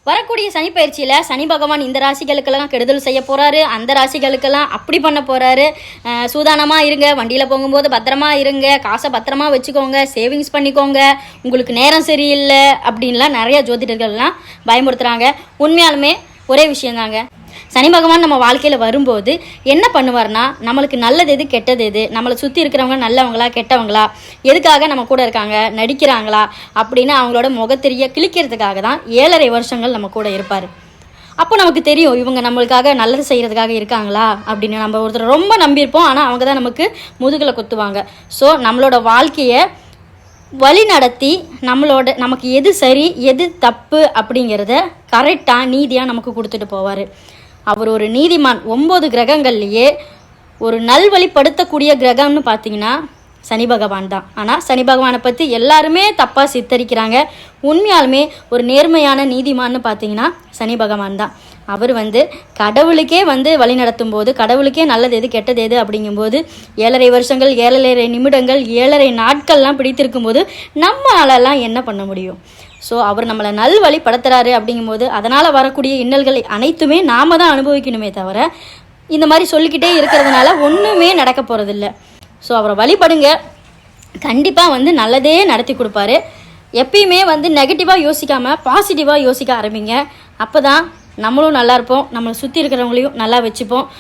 வரக்கூடிய சனி பயிற்சியில் சனி பகவான் இந்த ராசிகளுக்கெல்லாம் கெடுதல் செய்ய போகிறாரு, அந்த ராசிகளுக்கெல்லாம் அப்படி பண்ண போகிறாரு. சூதானமாக இருங்க, வண்டியில் போகும்போது பத்திரமா இருங்க, காசை பத்திரமா வச்சுக்கோங்க, சேவிங்ஸ் பண்ணிக்கோங்க, உங்களுக்கு நேரம் சரியில்லை அப்படின்லாம் நிறைய ஜோதிடர்கள்லாம் பயமுறுத்துகிறாங்க. உண்மையாலுமே ஒரே விஷயந்தாங்க. சனி பகவான் நம்ம வாழ்க்கையில் வரும்போது என்ன பண்ணுவார்னா, நம்மளுக்கு நல்லது எது கெட்டது எது, நம்மளை சுற்றி இருக்கிறவங்க நல்லவங்களா கெட்டவங்களா, எதுக்காக நம்ம கூட இருக்காங்க, நடிக்கிறாங்களா அப்படின்னு அவங்களோட முகத்தெரிய கிழிக்கிறதுக்காக தான் 7.5 வருஷங்கள் நம்ம கூட இருப்பார். அப்போ நமக்கு தெரியும் இவங்க நம்மளுக்காக நல்லது செய்கிறதுக்காக இருக்காங்களா அப்படின்னு. நம்ம ஒருத்தர் ரொம்ப நம்பியிருப்போம், ஆனால் அவங்க தான் நமக்கு முதுகில் குத்துவாங்க. ஸோ நம்மளோட வாழ்க்கையை வழி நடத்தி நமக்கு எது சரி எது தப்பு அப்படிங்கிறத கரெக்டாக நீதியாக நமக்கு கொடுத்துட்டு போவார். அவர் ஒரு நீதிமான். 9 கிரகங்கள்லேயே ஒரு நல்வழிப்படுத்தக்கூடிய கிரகம்னு பார்த்தீங்கன்னா சனி பகவான் தான். ஆனால் சனி பகவானை பற்றி எல்லாருமே தப்பாக சித்தரிக்கிறாங்க. உண்மையாலுமே ஒரு நேர்மையான நீதிமான்னு பார்த்தீங்கன்னா சனி பகவான் தான். அவர் கடவுளுக்கே வழி நடத்தும் போது, கடவுளுக்கே நல்லது எது கெட்டது எது அப்படிங்கும்போது 7.5 வருஷங்கள் 7.5 நிமிடங்கள் 7.5 நாட்கள்லாம் பிடித்திருக்கும் போது நம்மளாலலாம் என்ன பண்ண முடியும்? ஸோ அவர் நம்மளை நல்வழிப்படுத்துறாரு அப்படிங்கும்போது அதனால் வரக்கூடிய இன்னல்கள் அனைத்துமே நாம் தான் அனுபவிக்கணுமே தவிர இந்த மாதிரி சொல்லிக்கிட்டே இருக்கிறதுனால ஒன்றுமே நடக்க போகிறதில்ல. ஸோ அவரை வழிபடுங்க, கண்டிப்பாக நல்லதே நடத்தி கொடுப்பாரு. எப்பயுமே நெகட்டிவாக யோசிக்காமல் பாசிட்டிவாக யோசிக்க ஆரம்பிங்க. அப்போ தான் நம்மளும் நல்லா இருப்போம், நம்மளை சுற்றி இருக்கிறவங்களையும் நல்லா வச்சுப்போம்.